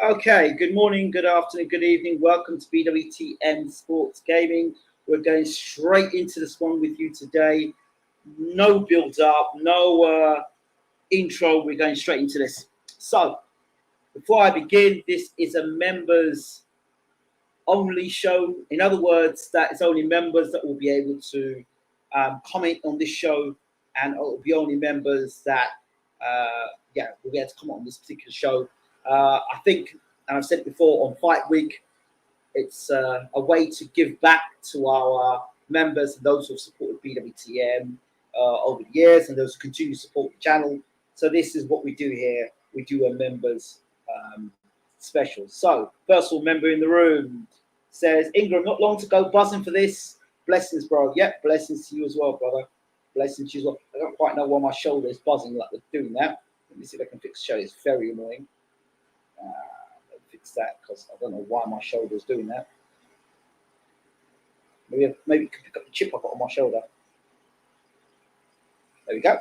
Okay, good morning, good afternoon, good evening. Welcome to BWTM Sports Gaming. We're going straight into this one with you today. No build up, no intro. We're going straight into this. So, before I begin, this is a members only show. In other words, that it's only members that will be able to comment on this show, and it will be only members that, will be able to comment on this particular show. I think, and I've said before, on Fight Week, it's a way to give back to our members and those who have supported BWTM over the years and those who continue to support the channel. So this is what we do here. We do a members special. So, first of all, member in the room says, Ingram, not long to go, buzzing for this. Blessings, bro. Yep, blessings to you as well, brother. Blessings to you as well. I don't quite know why my shoulder is buzzing like they're doing that. Let me see if I can fix the shoulder. It's very annoying. Fix that because I don't know why my shoulder is doing that. Maybe you can pick up the chip I've got on my shoulder. There we go.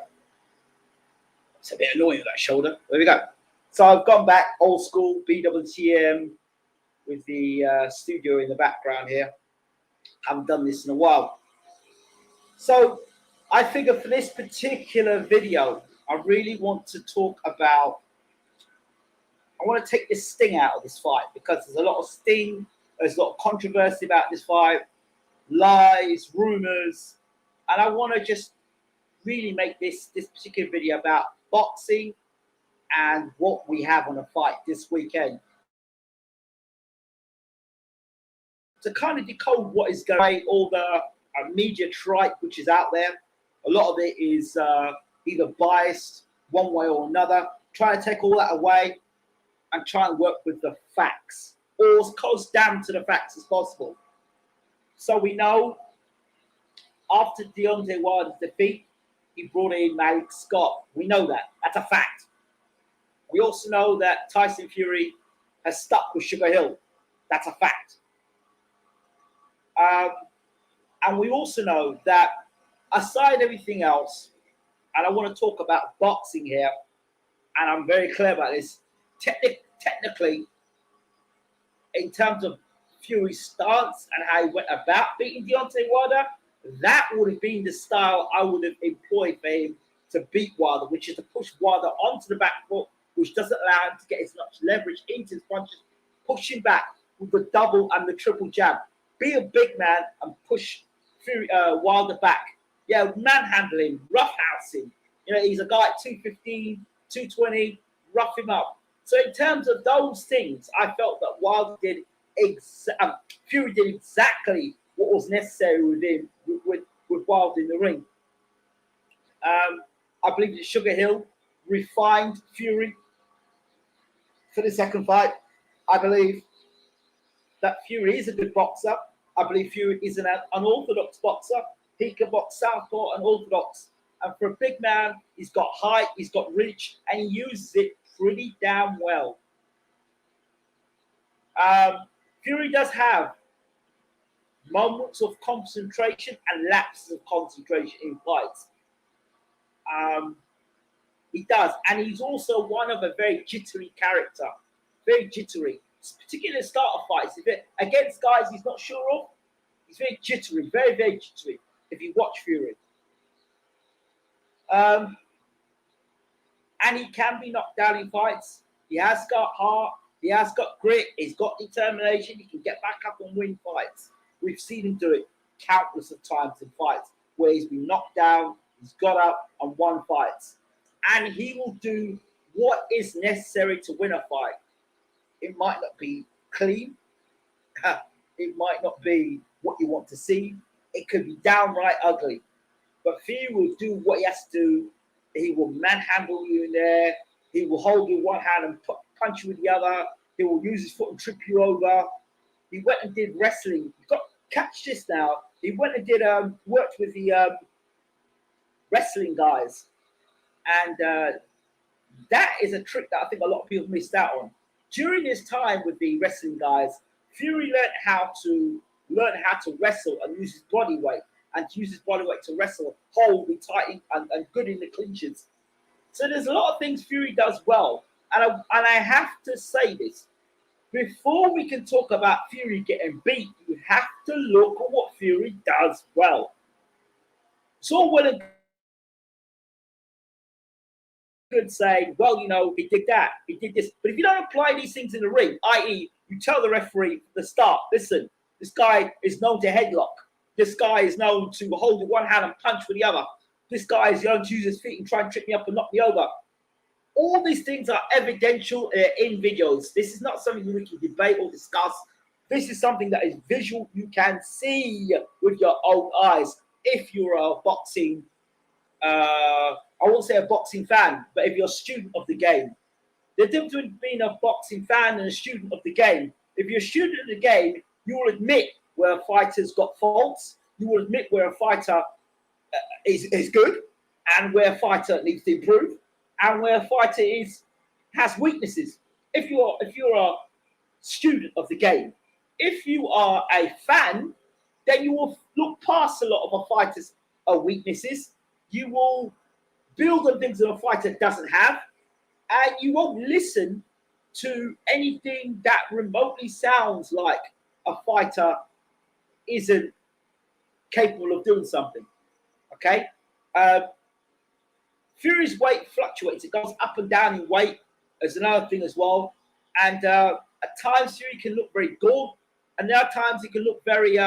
It's a bit annoying with that shoulder. There we go. So I've gone back old school BWTM with the studio in the background here. Haven't done this in a while. So I figure for this particular video, I really want to talk about, I want to take the sting out of this fight because there's a lot of sting, there's a lot of controversy about this fight, lies, rumors, and I want to just really make this particular video about boxing and what we have on a fight this weekend. To kind of decode what is going on, all the media tripe which is out there, a lot of it is either biased one way or another. Try to take all that away and try and work with the facts, or as close down to the facts as possible. So we know after Deontay Wilder's defeat, he brought in Malik Scott. We know that. That's a fact. We also know that Tyson Fury has stuck with Sugar Hill. That's a fact. And we also know that aside everything else, and I want to talk about boxing here, and I'm very clear about this, technically, in terms of Fury's stance and how he went about beating Deontay Wilder, that would have been the style I would have employed for him to beat Wilder, which is to push Wilder onto the back foot, which doesn't allow him to get as much leverage into his punches, push him back with the double and the triple jab. Be a big man and push Wilder back. Yeah, manhandle him, roughhouse him. You know, he's a guy at 215, 220, rough him up. So in terms of those things, I felt that Wilder did Fury did exactly what was necessary with him, with Wilder in the ring. I believe that Sugar Hill refined Fury for the second fight. I believe that Fury is a good boxer. I believe Fury is an unorthodox boxer. He can box southpaw and orthodox. And for a big man, he's got height, he's got reach, and he uses it pretty damn well. Fury does have moments of concentration and lapses of concentration in fights. He does. And he's also one of a very jittery character. Very jittery. Particularly in starter fights. Against guys he's not sure of, he's very jittery. Very, very jittery if you watch Fury. And he can be knocked down in fights. He has got heart. He has got grit. He's got determination. He can get back up and win fights. We've seen him do it countless of times in fights where he's been knocked down, he's got up and won fights. And he will do what is necessary to win a fight. It might not be clean. It might not be what you want to see. It could be downright ugly. But Fury will do what he has to do. He will manhandle you in there. He will hold you with one hand and punch you with the other. He will use his foot and trip you over. He went and did wrestling. You've got catch this now. He went and did worked with the wrestling guys, and that is a trick that I think a lot of people missed out on. During his time with the wrestling guys, Fury learned how to wrestle and use his body weight, and to use his body weight to wrestle, hold, be tight and good in the clinches. So there's a lot of things Fury does well, and I have to say this. before we can talk about Fury getting beat, you have to look at what Fury does well. So well and good saying, well, you know, he did that, he did this. But if you don't apply these things in the ring, i.e., you tell the referee at the start, listen, this guy is known to headlock. This guy is known to hold with one hand and punch with the other. This guy is known to use his feet and try and trip me up and knock me over. All these things are evidential in videos. This is not something we can debate or discuss. This is something that is visual. You can see with your own eyes if you're a boxing, I won't say a boxing fan, but if you're a student of the game. The difference between being a boxing fan and a student of the game, if you're a student of the game, you will admit where a fighter's got faults. You will admit where a fighter is good and where a fighter needs to improve and where a fighter has weaknesses. If you're a student of the game, if you are a fan, then you will look past a lot of a fighter's weaknesses. You will build on things that a fighter doesn't have, and you won't listen to anything that remotely sounds like a fighter isn't capable of doing something. Okay? Fury's weight fluctuates. It goes up and down in weight as another thing as well. And at times Fury can look very good, and there are times he can look very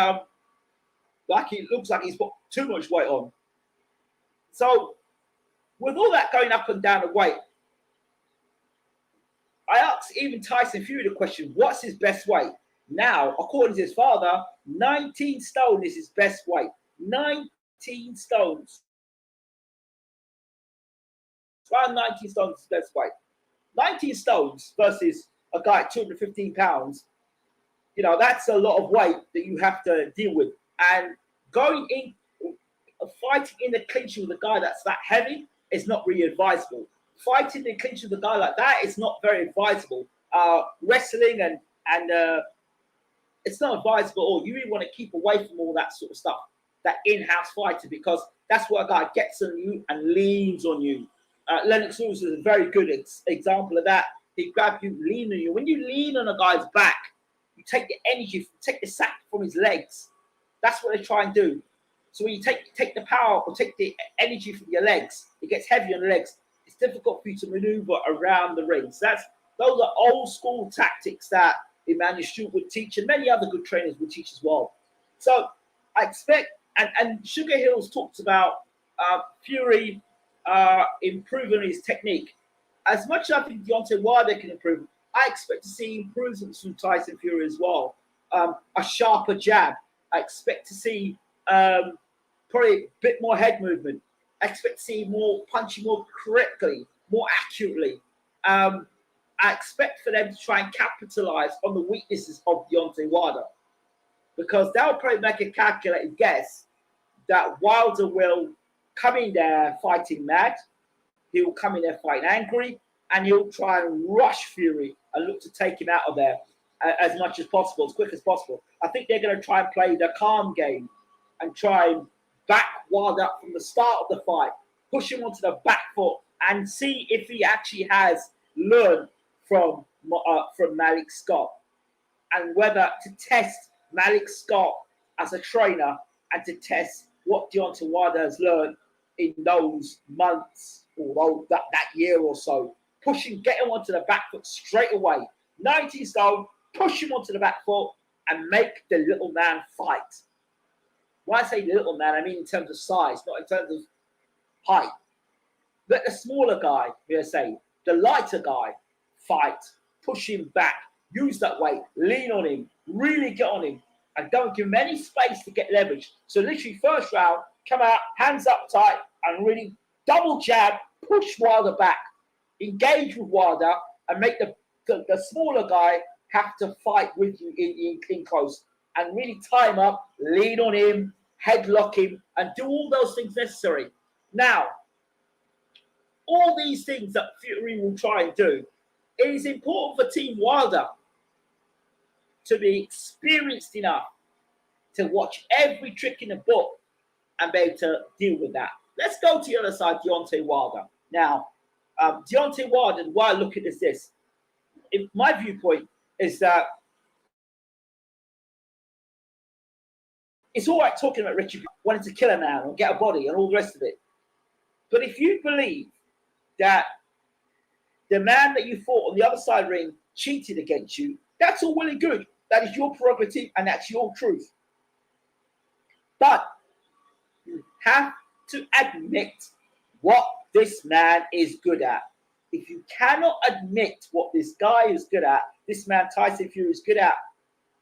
like he looks like he's put too much weight on. So with all that going up and down the weight, I asked even Tyson Fury the question, what's his best weight? Now, according to his father, 19 stone is his best weight. 19 stones. Around 19 stones is his best weight. 19 stones versus a guy at 215 pounds, you know, that's a lot of weight that you have to deal with. And going in, fighting in the clinch with a guy that's that heavy is not really advisable. Fighting in the clinch with a guy like that is not very advisable. Wrestling and it's not advisable at all. You really want to keep away from all that sort of stuff, that in-house fighting, because that's where a guy gets on you and leans on you. Lennox Lewis is a very good example of that. He grabs you, lean on you. When you lean on a guy's back, you take the energy, take the sack from his legs. That's what they try and do. So when you take the power or take the energy from your legs, it gets heavy on the legs. It's difficult for you to maneuver around the ring. So those are old school tactics that Emmanuel Stewart would teach, and many other good trainers would teach as well. So I expect, and Sugar Hills talks about Fury improving his technique. As much as I think Deontay Wilder can improve, I expect to see improvements from Tyson Fury as well. A sharper jab. I expect to see probably a bit more head movement. I expect to see more punching more correctly, more accurately. I expect for them to try and capitalize on the weaknesses of Deontay Wilder, because they'll probably make a calculated guess that Wilder will come in there fighting mad. He will come in there fighting angry, and he'll try and rush Fury and look to take him out of there as much as possible, as quick as possible. I think they're going to try and play the calm game and try and back Wilder up from the start of the fight, push him onto the back foot, and see if he actually has learned from Malik Scott, and whether to test Malik Scott as a trainer and to test what Deontay Wilder has learned in those months or that year or so. Push him, get him onto the back foot straight away. 19 stone, push him onto the back foot and make the little man fight. When I say little man, I mean in terms of size, not in terms of height. Let the smaller guy, the lighter guy, fight, push him back, use that weight, lean on him, really get on him, and don't give him any space to get leverage. So literally first round, come out, hands up tight, and really double jab, push Wilder back, engage with Wilder, and make the smaller guy have to fight with you in close, and really tie him up, lean on him, headlock him, and do all those things necessary. Now, all these things that Fury will try and do, it is important for Team Wilder to be experienced enough to watch every trick in the book and be able to deal with that. Let's go to the other side, Deontay Wilder. Now, Deontay Wilder, the way I look at this, in my viewpoint, is that it's all right talking about Retribution wanting to kill a man or get a body and all the rest of it. But if you believe that the man that you fought on the other side of the ring cheated against you, that's all well and good. That is your prerogative and that's your truth. But you have to admit what this man is good at. If you cannot admit what this guy is good at, this man Tyson Fury is good at,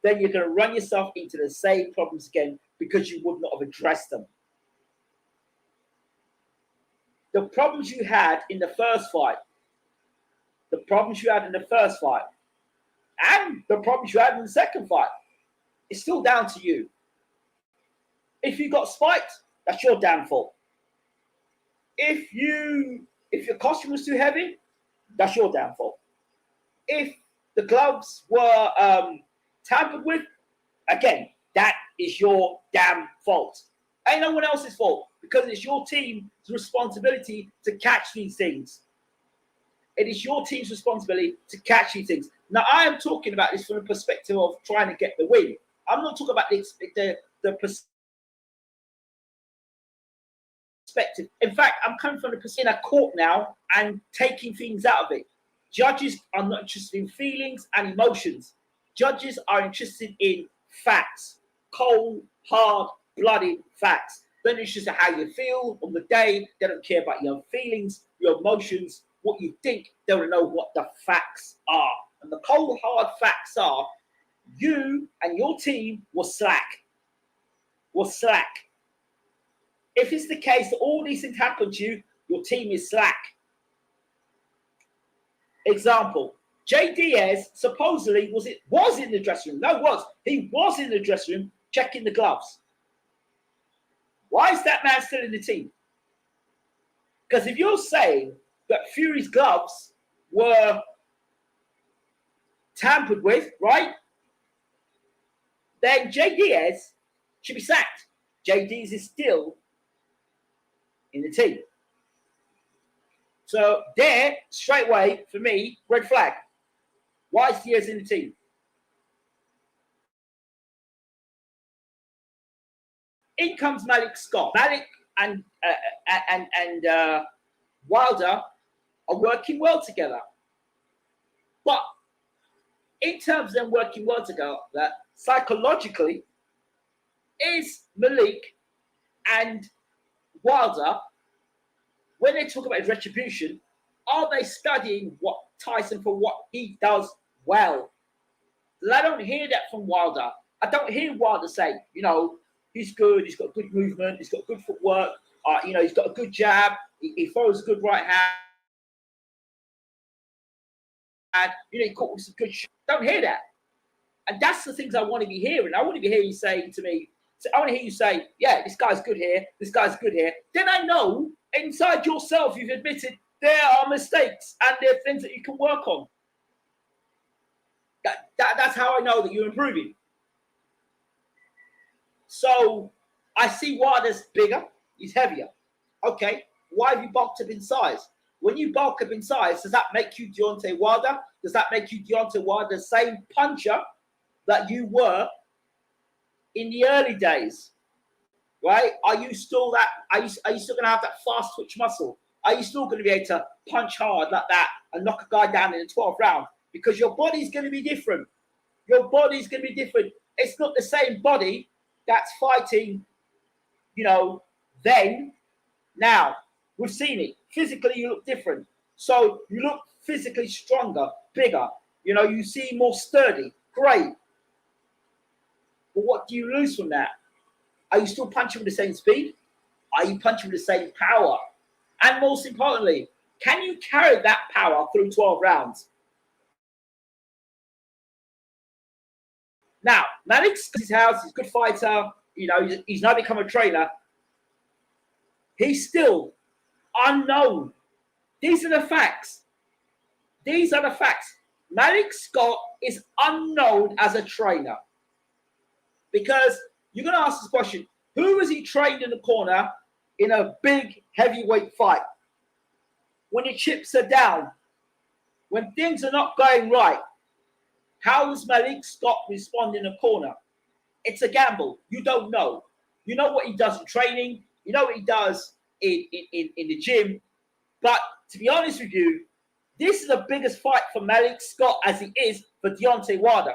then you're going to run yourself into the same problems again because you would not have addressed them. The problems you had in the first fight, and the problems you had in the second fight, it's still down to you. If you got spiked, that's your downfall. If your costume was too heavy, that's your downfall. If the gloves were tampered with, again, that is your damn fault. Ain't no one else's fault because it's your team's responsibility to catch these things. It is your team's responsibility to catch these things. Now, I am talking about this from the perspective of trying to get the win. I'm not talking about the perspective. In fact, I'm coming from the perspective in a court now and taking things out of it. Judges are not interested in feelings and emotions. Judges are interested in facts, cold, hard, bloody facts. They're not interested in how you feel on the day. They don't care about your feelings, your emotions, what you think. They don't know what the facts are. And the cold, hard facts are you and your team was slack. If it's the case that all these things happen to you, your team is slack. Example, Jay Diaz supposedly was in the dressing room. He was in the dressing room checking the gloves. Why is that man still in the team? Because if you're saying that Fury's gloves were tampered with, right? Then Jay Diaz should be sacked. Jay Diaz is still in the team. So there, straight away, for me, red flag. Why is Diaz in the team? In comes Malik Scott. Malik and Wilder are working well together. But in terms of them working well together, psychologically, is Malik and Wilder, when they talk about retribution, are they studying what Tyson for what he does well? I don't hear that from Wilder. I don't hear Wilder say, he's good, he's got good movement, he's got good footwork, he's got a good jab, he throws a good right hand, and he caught with some good shots. Don't hear that. And that's the things I want to be hearing. I want to be hearing you saying to me, I want to hear you say, yeah, this guy's good here, this guy's good here. Then I know inside yourself you've admitted there are mistakes and there are things that you can work on. That's how I know that you're improving. So I see Wilder's bigger, he's heavier. Okay, why have you bulked up in size? When you bulk up in size, does that make you Deontay Wilder? Does that make you Deontay Wilder, the same puncher that you were in the early days? Right? Are you still that? Are you still going to have that fast twitch muscle? Are you still going to be able to punch hard like that and knock a guy down in the 12th round? Because your body's going to be different. Your body's going to be different. It's not the same body that's fighting, then. Now, we've seen it. Physically, you look different. So you look physically stronger, bigger. You seem more sturdy. Great. But what do you lose from that? Are you still punching with the same speed? Are you punching with the same power? And most importantly, can you carry that power through 12 rounds? Now, Malik's his house, he's a good fighter. He's now become a trainer. He's still unknown. These are the facts. Malik Scott is unknown as a trainer. Because you're going to ask this question, who has he trained in the corner in a big heavyweight fight? When your chips are down, when things are not going right, How does Malik Scott respond in a corner? It's a gamble. You don't know. You know what he does in training. You know what he does in the gym. But to be honest with you, this is the biggest fight for Malik Scott as it is for Deontay Wilder.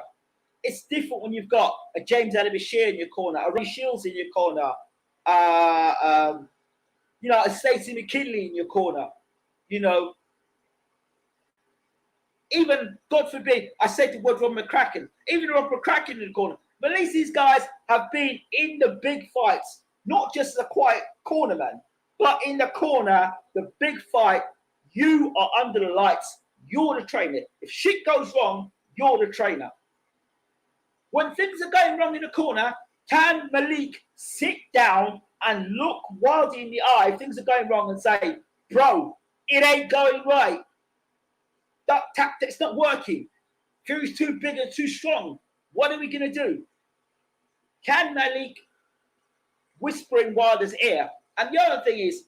It's different when you've got a James Adebashir in your corner, a Ray Shields in your corner, you know, a Stacey McKinley in your corner. You know, even, God forbid, I said the word Rob McCracken, even Rob McCracken in the corner. But at least these guys have been in the big fights, not just a quiet corner man, but in the corner, the big fight. You are under the lights. You're the trainer. If shit goes wrong, you're the trainer. When things are going wrong in the corner, can Malik sit down and look Wilder in the eye if things are going wrong and say, bro, it ain't going right. That tactic's not working. Fury's too big and too strong. What are we going to do? Can Malik whisper in Wilder's ear? And the other thing is,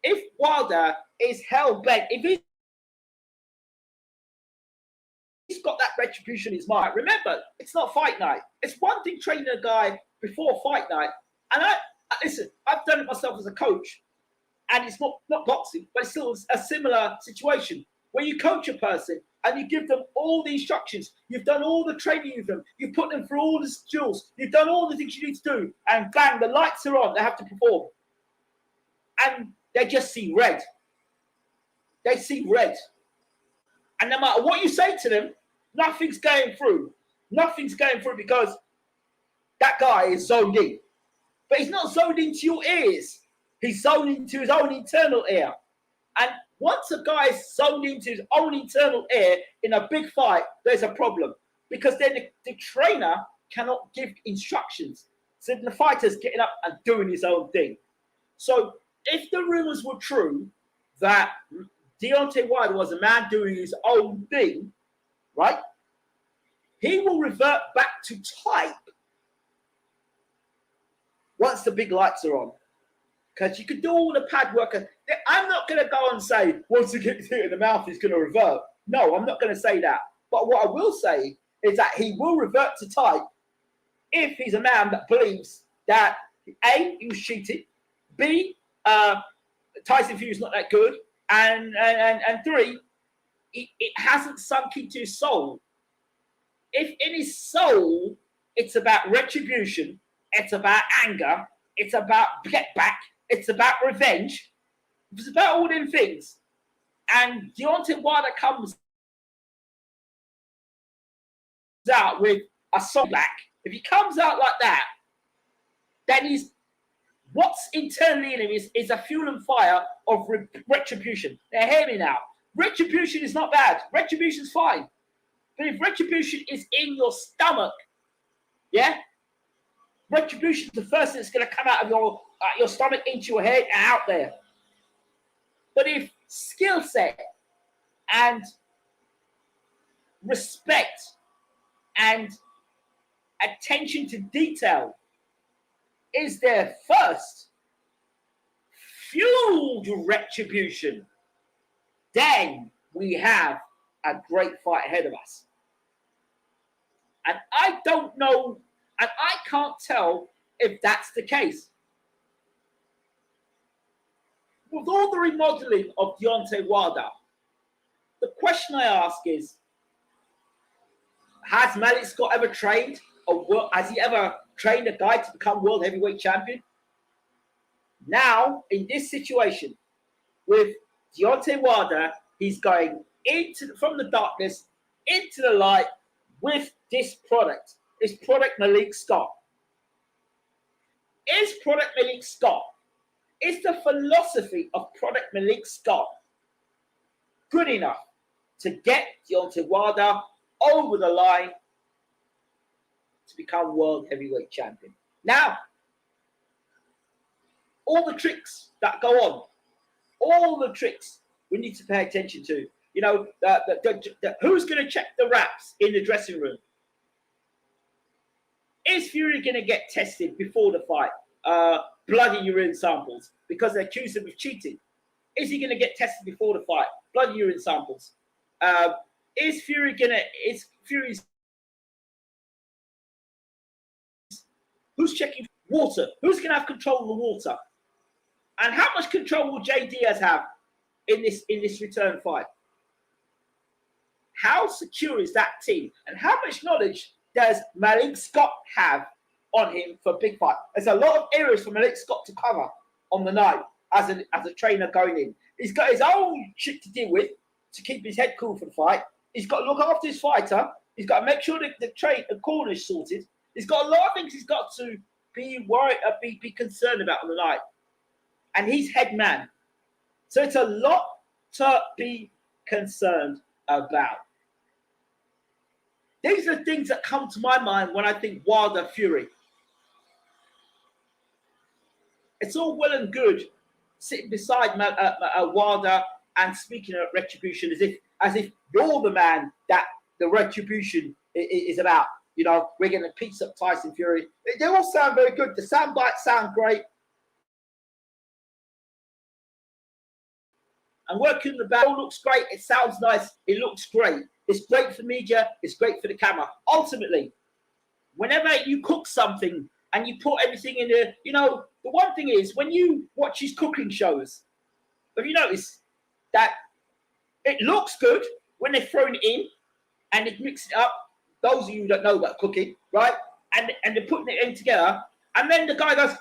if Wilder is hell-bent, if he's got that retribution in his mind, remember, it's not fight night. It's one thing training a guy before fight night. And listen, I've done it myself as a coach, and it's not boxing, but it's still a similar situation where you coach a person and you give them all the instructions. You've done all the training with them. You've put them through all the skills. You've done all the things you need to do. And bang, the lights are on. They have to perform. And they just see red. They see red. And no matter what you say to them, nothing's going through. Nothing's going through because that guy is zoned in. But he's not zoned into your ears. He's zoned into his own internal ear. And once a guy is zoned into his own internal ear in a big fight, there's a problem. Because then the trainer cannot give instructions. So the fighter's getting up and doing his own thing. So if the rumors were true that Deontay Wilder was a man doing his own thing, right? He will revert back to type once the big lights are on. Because you could do all the pad work. I'm not going to go and say, once he gets hit in the mouth, he's going to revert. No, I'm not going to say that. But what I will say is that he will revert to type if he's a man that believes that, A, he was cheated, B, Tyson Fury is not that good, and 3, it hasn't sunk into his soul. If in his soul, it's about retribution, it's about anger, it's about get back, it's about revenge, it's about all them things, and Deontay Wilder comes out with a song back, if he comes out like that, then he's what's internally in him is a fuel and fire of retribution. Now, hear me now. Retribution is not bad. Retribution is fine. But if retribution is in your stomach, yeah, retribution is the first thing that's going to come out of your stomach into your head and out there. But if skill set and respect and attention to detail is there first, fueled retribution, then we have a great fight ahead of us. And I don't know, and I can't tell if that's the case. With all the remodeling of Deontay Wilder, the question I ask is, has Malik Scott ever trained? Or has he ever trained a guy to become world heavyweight champion? Now, in this situation, with Deontay Wilder, he's going from the darkness into the light with this product. This product, Malik Scott. Is product Malik Scott? Is the philosophy of product Malik Scott good enough to get Deontay Wilder over the line to become world heavyweight champion? Now, all the tricks that go on, all the tricks we need to pay attention to. You know, who's going to check the raps in the dressing room? Is Fury going to get tested before the fight? Blood in urine samples, because they accuse him of cheating. Is he going to get tested before the fight? Blood in urine samples. Is Fury's Who's checking water? Who's going to have control of the water? And how much control will Jay Diaz have in this return fight? How secure is that team? And how much knowledge does Malik Scott have on him for big fight? There's a lot of areas for Malik Scott to cover on the night as a trainer going in. He's got his own shit to deal with to keep his head cool for the fight. He's got to look after his fighter. He's got to make sure that the corner is sorted. He's got a lot of things he's got to be worried, be concerned about on the night. And he's head man. So it's a lot to be concerned about. These are things that come to my mind when I think Wilder Fury. It's all well and good sitting beside Wilder and speaking at Retribution as if you're the man that the Retribution is about. You know, we're going to piece up Tyson Fury. They all sound very good. The sound bites sound great. And working the battle looks great. It sounds nice. It looks great. It's great for media. It's great for the camera. Ultimately, whenever you cook something and you put everything in there, you know, the one thing is when you watch his cooking shows, have you noticed that it looks good when they're thrown it in and they mix it up? Those of you who don't know about cooking, right? And they're putting it in together. And then the guy goes,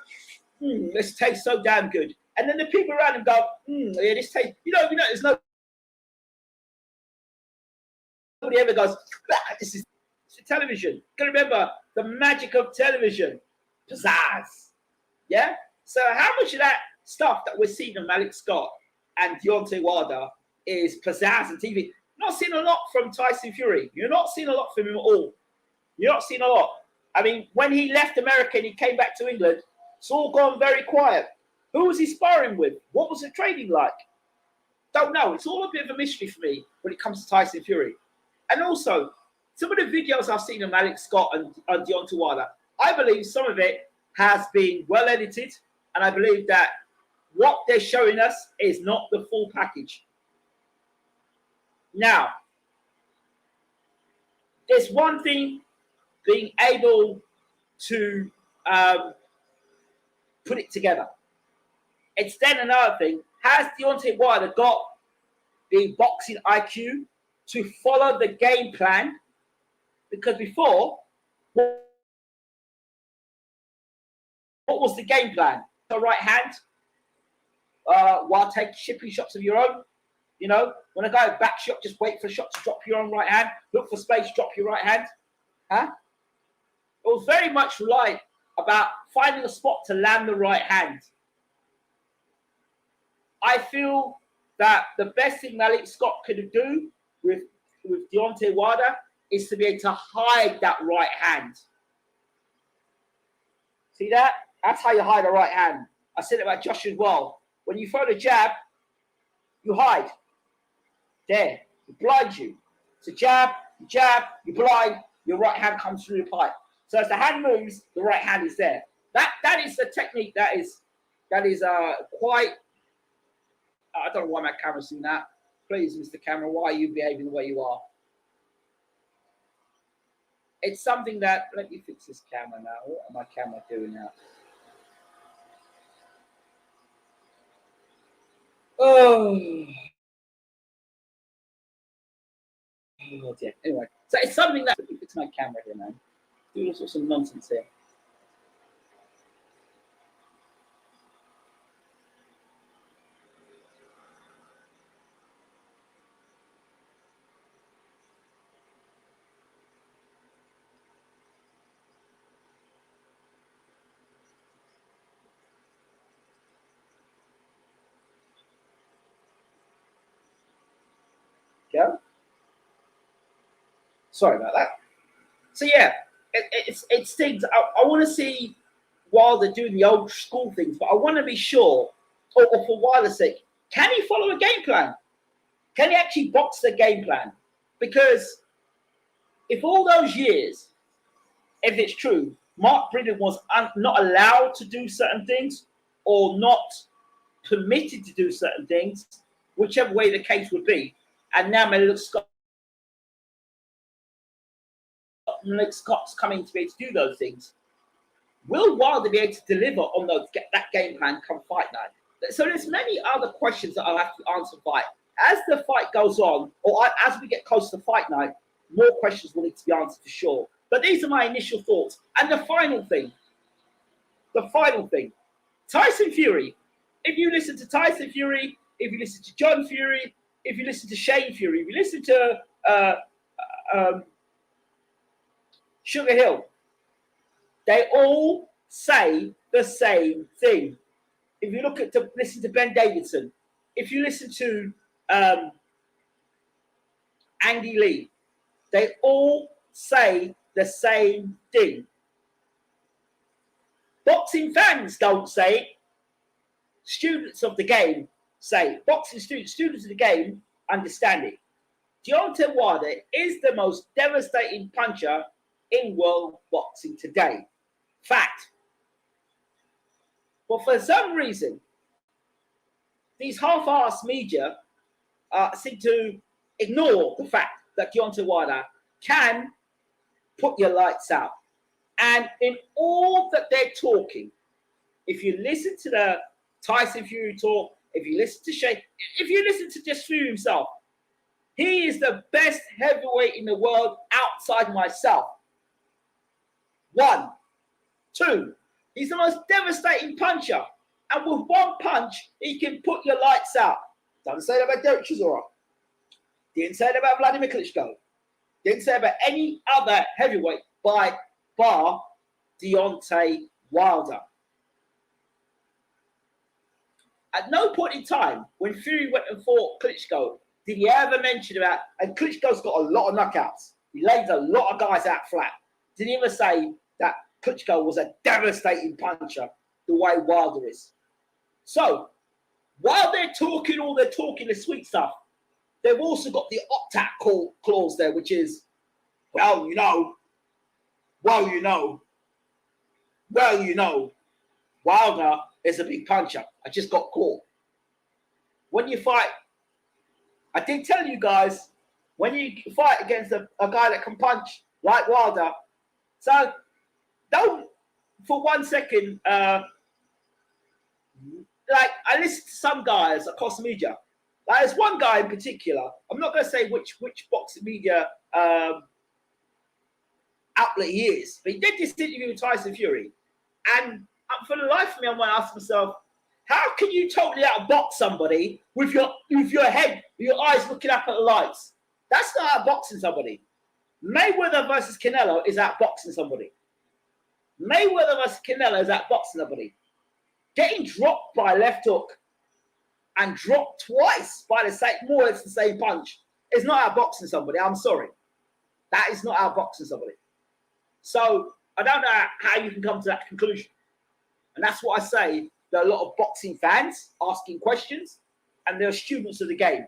this tastes so damn good. And then the people around him go, yeah, this tastes, you know, there's nobody ever goes, this is television. You got to remember the magic of television. Pizzazz. Yeah? So how much of that stuff that we're seeing in Malik Scott and Deontay Wilder is pizzazz and TV? Not seeing a lot from Tyson Fury. You're not seeing a lot from him at all. You're not seeing a lot. I mean, when he left America and he came back to England, it's all gone very quiet. Who was he sparring with? What was the training like? Don't know. It's all a bit of a mystery for me when it comes to Tyson Fury. And also, some of the videos I've seen of Malik Scott and Deontay Wilder, I believe some of it has been well edited, and I believe that what they're showing us is not the full package. Now, there's one thing being able to put it together. It's then another thing. Has Deontay Wilder got the boxing IQ to follow the game plan? Because before, what was the game plan? The right hand, while taking shipping shots of your own. You know, when a guy back shot, just wait for a shot to drop your own right hand. Look for space, drop your right hand. Huh? It was very much like about finding a spot to land the right hand. I feel that the best thing Malik Scott could do with Deontay Wilder is to be able to hide that right hand. See that? That's how you hide a right hand. I said it about Josh as well. When you throw the jab, you hide. There. It blinds you. It's a jab, you blind, your right hand comes through the pipe. So as the hand moves, the right hand is there. That is the technique that is quite. I don't know why my camera's doing that. Please, Mr. Camera, why are you behaving the way you are? It's something that, let me fix this camera now. What am my camera doing now? Oh dear. Anyway, so it's something that, let me fix my camera here, man. Doing all sorts of nonsense here. Yeah. Sorry about that. So yeah, it's things I want to see Wilder doing the old school things, but I want to be sure, or for Wilder's sake, can he follow a game plan? Can he actually box the game plan? Because if all those years, if it's true, Mark Brennan was not allowed to do certain things or not permitted to do certain things, whichever way the case would be, and now Malik Scott's coming to be able to do those things, Will Wilder be able to deliver on that game plan come fight night? So there's many other questions that I'll have to answer fight. As the fight goes on, or as we get close to fight night, more questions will need to be answered for sure. But these are my initial thoughts. And the final thing, Tyson Fury. If you listen to Tyson Fury, if you listen to John Fury, if you listen to Shane Fury, if you listen to Sugar Hill, they all say the same thing. If you listen to Ben Davidson, if you listen to Andy Lee, they all say the same thing. Boxing fans don't say it. Students of the game say it. Boxing students of the game understand it. Deontay Wilder is the most devastating puncher in world boxing today. Fact. But for some reason, these half-assed media seem to ignore the fact that Deontay Wilder can put your lights out. And in all that they're talking, if you listen to the Tyson Fury talk, if you listen to Shane, if you listen to just Fury himself, he is the best heavyweight in the world outside myself. 1. 2, he's the most devastating puncher. And with one punch, he can put your lights out. Doesn't say that about Derek Chisora. Didn't say that about Vladimir Klitschko. Didn't say about any other heavyweight by bar Deontay Wilder. At no point in time when Fury went and fought Klitschko did he ever mention about, and Klitschko's got a lot of knockouts. He lays a lot of guys out flat. Did he ever say that Klitschko was a devastating puncher the way Wilder is? So, while they're talking the sweet stuff, they've also got the opt-out clause there, which is, well, you know, Wilder is a big puncher. I just got caught. When you fight, I did tell you guys, when you fight against a guy that can punch like Wilder, so don't for 1 second, like I listen to some guys across media. Like there's one guy in particular. I'm not going to say which boxing media outlet he is, but he did this interview with Tyson Fury, and for the life of me, I'm going to ask myself, how can you totally outbox somebody with your head, your eyes looking up at the lights? That's not outboxing somebody. Mayweather versus Canelo is outboxing somebody. Mayweather versus Canelo is outboxing somebody. Getting dropped by a left hook and dropped twice by the same punch is not outboxing somebody. I'm sorry. That is not outboxing somebody. So I don't know how you can come to that conclusion. And that's what I say. There are a lot of boxing fans asking questions, and they're students of the game.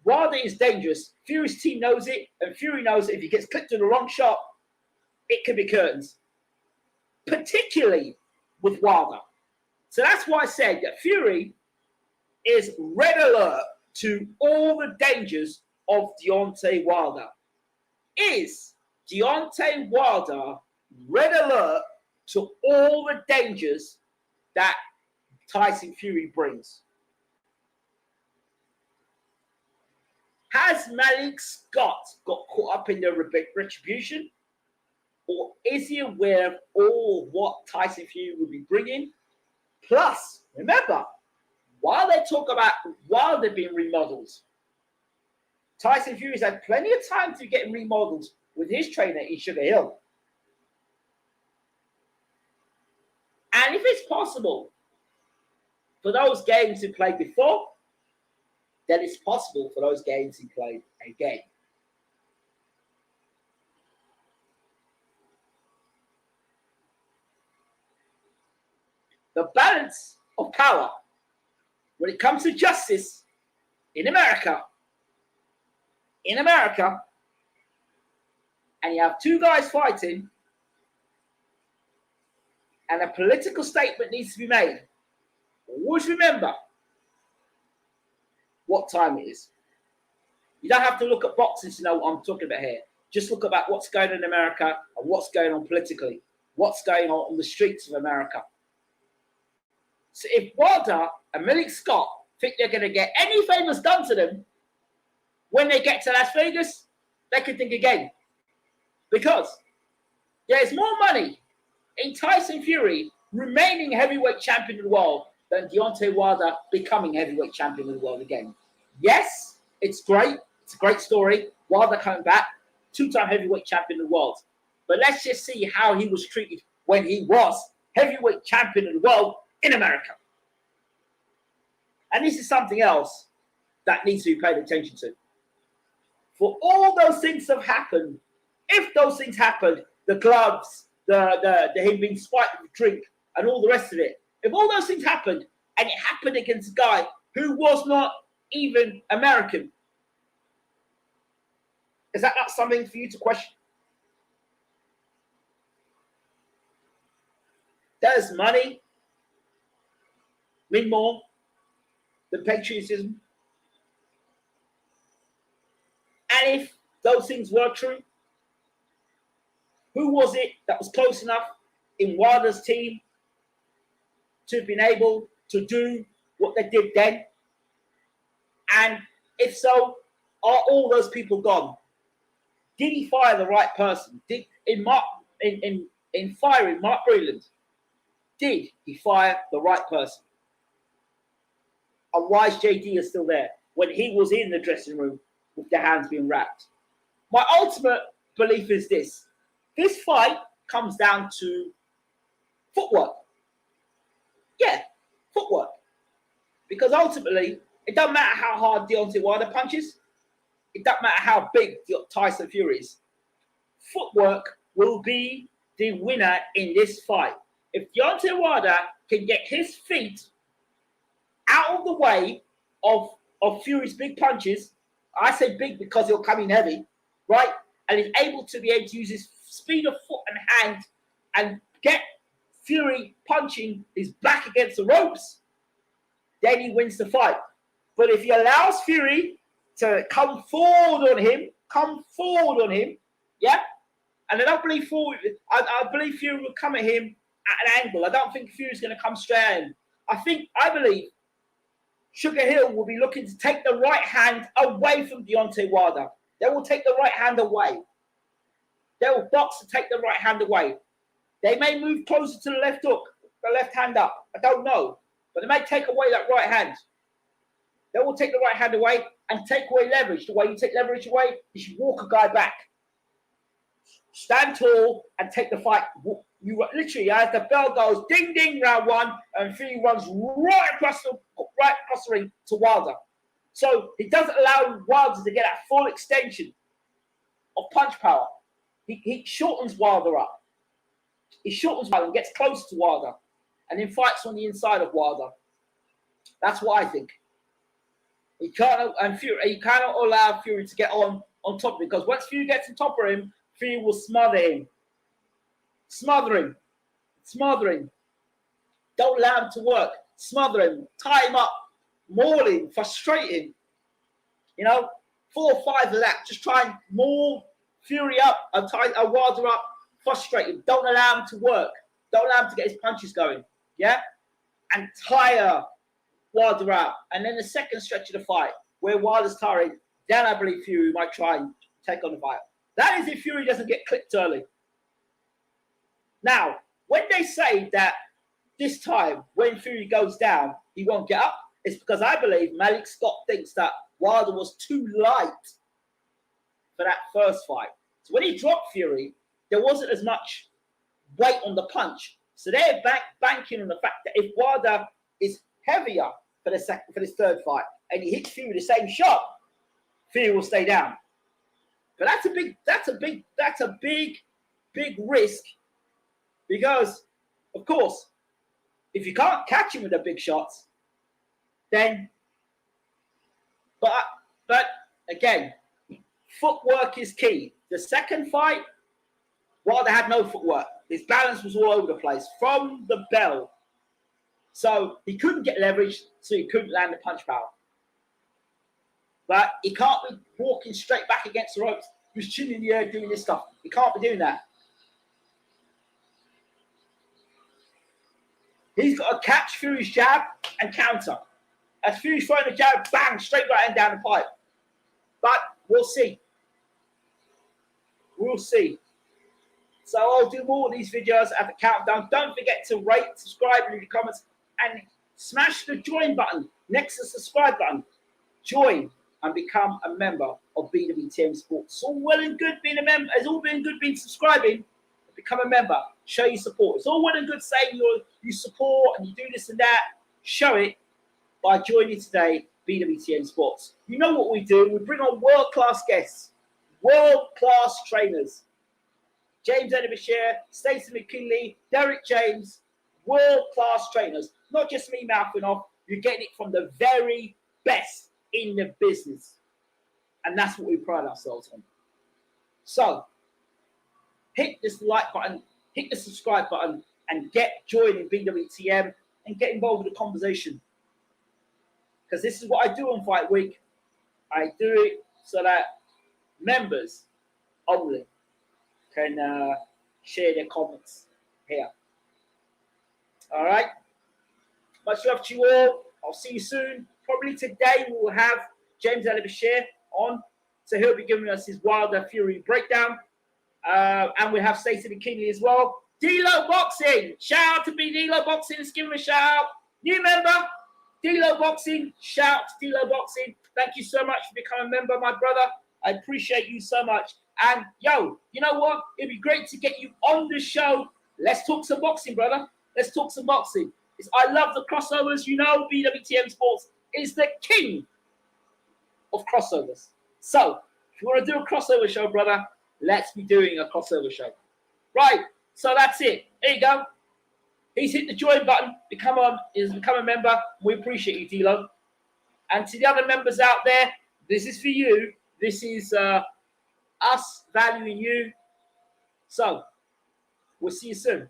Wilder is dangerous. Fury's team knows it, and Fury knows that if he gets clipped in the wrong shot, it could be curtains. Particularly with Wilder. So that's why I said that Fury is red alert to all the dangers of Deontay Wilder. Is Deontay Wilder red alert to all the dangers that Tyson Fury brings? Has Malik Scott got caught up in the retribution? Or is he aware of all what Tyson Fury will be bringing? Plus, remember, while they talk about Wilder being remodeled, Tyson Fury's had plenty of time to get remodeled with his trainer in Sugar Hill. And if it's possible for those games he played before, then it's possible for those games he played again. The balance of power when it comes to justice in America, and you have two guys fighting, and a political statement needs to be made. Always remember what time it is. You don't have to look at boxing to know what I'm talking about here. Just look about what's going on in America and what's going on politically. what's going on the streets of America. So if Wilder and Malik Scott think they're going to get any favors done to them when they get to Las Vegas, they can think again. Because there's more money in Tyson Fury remaining heavyweight champion of the world than Deontay Wilder becoming heavyweight champion of the world again. Yes, it's great. It's a great story. Wilder coming back, 2-time heavyweight champion of the world. But let's just see how he was treated when he was heavyweight champion of the world in America. And this is something else that needs to be paid attention to. For all those things that have happened, if those things happened, the gloves, the him being spiked with drink, and all the rest of it, if all those things happened, and it happened against a guy who was not even American, is that not something for you to question? Does money mean more than patriotism? And if those things were true, who was it that was close enough in Wilder's team to have been able to do what they did then? And if so, are all those people gone? Did he fire the right person? In firing Mark Breland, did he fire the right person? And why is JD still there when he was in the dressing room with their hands being wrapped? My ultimate belief is this. This fight comes down to footwork. Yeah, footwork. Because ultimately, it doesn't matter how hard Deontay Wilder punches. It doesn't matter how big Tyson Fury is. Footwork will be the winner in this fight. If Deontay Wilder can get his feet out of the way of Fury's big punches, I say big because he'll come in heavy, right? And he's able to use his speed of foot and hand and get Fury punching his back against the ropes, then he wins the fight. But if he allows Fury to come forward on him, yeah? And I don't believe I believe Fury will come at him at an angle. I don't think Fury's going to come straight at him. I believe Sugar Hill will be looking to take the right hand away from Deontay Wilder. They will take the right hand away. They will box to take the right hand away. They may move closer to the left hook, the left hand up. I don't know. But they may take away that right hand. They will take the right hand away and take away leverage. The way you take leverage away is you walk a guy back. Stand tall and take the fight. You literally, as the bell goes, ding, ding, round one, and Fury runs right across the ring to Wilder. So he doesn't allow Wilder to get that full extension of punch power. He shortens Wilder up. He shortens Wilder and gets close to Wilder, and then fights on the inside of Wilder. That's what I think. You cannot allow Fury to get on top of him, because once Fury gets on top of him, Fury will smother him. Smother him. Don't allow him to work. Smother him. Tie him up. Maul him. Frustrate him. 4 or 5 of that. Just try and maul Fury up and tie Wilder up. Frustrate him. Don't allow him to work. Don't allow him to get his punches going. Yeah? And tire Wilder out. And then the second stretch of the fight, where Wilder's tiring, then I believe Fury might try and take on the fight. That is if Fury doesn't get clipped early. Now, when they say that this time, when Fury goes down, he won't get up, it's because I believe Malik Scott thinks that Wilder was too light for that first fight. So when he dropped Fury, there wasn't as much weight on the punch. So they're banking on the fact that if Wilder is heavier for this third fight and he hits Fury the same shot, Fury will stay down. But that's a big risk, because, of course, if you can't catch him with the big shots, then. But again, footwork is key. The second fight, Wilder had no footwork. His balance was all over the place from the bell, so he couldn't get leverage, so he couldn't land the punch power. But he can't be walking straight back against the ropes, with his chin in the air doing this stuff. He can't be doing that. He's got to catch Fury's jab and counter. As Fury's throwing the jab, bang, straight right hand down the pipe. But we'll see. We'll see. So I'll do more of these videos at the countdown. Don't forget to rate, subscribe, leave your comments, and smash the join button next to the subscribe button. Join and become a member of BWTM Sports. It's all well and good being a member. It's all been good being subscribing. Become a member. Show your support. It's all well and good saying you support and you do this and that. Show it by joining today, BWTM Sports. You know what we do. We bring on world-class guests, world-class trainers. James Bashir, Stacey McKinley, Derek James, world-class trainers. Not just me mouthing off. You're getting it from the very best in the business. And that's what we pride ourselves on. So, hit this like button, hit the subscribe button, and get joining BWTM and get involved with the conversation. Because this is what I do on Fight Week. I do it so that members only can share their comments here. All right. Much love to you all. I'll see you soon. Probably today we will have James Bashir on. So he'll be giving us his Wilder Fury breakdown. And we have Stacey McKinley as well. D-Lo Boxing. Shout out to D-Lo Boxing. Let's give him a shout out. New member, D-Lo Boxing. Shout out to D-Lo Boxing. Thank you so much for becoming a member, my brother. I appreciate you so much. And, yo, you know what? It'd be great to get you on the show. Let's talk some boxing, brother. Let's talk some boxing. I love the crossovers. You know, BWTM Sports is the king of crossovers. So, if you want to do a crossover show, brother, let's be doing a crossover show. Right, so that's it. There you go. He's hit the join button. Become a member. We appreciate you, D-Lo. And to the other members out there, this is for you. This is us valuing you. So, we'll see you soon.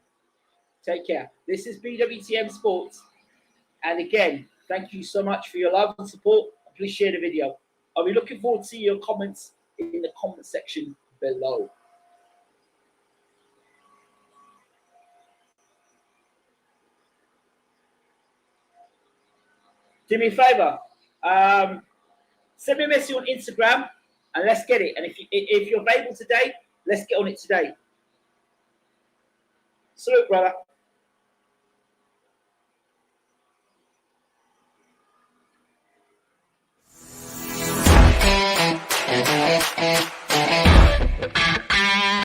Take care. This is BWTM Sports. And again, thank you so much for your love and support. Please share the video. I'll be looking forward to seeing your comments in the comment section below. Do me a favor. Send me a message on Instagram and let's get it. And if you're available today, let's get on it today. Salute, brother.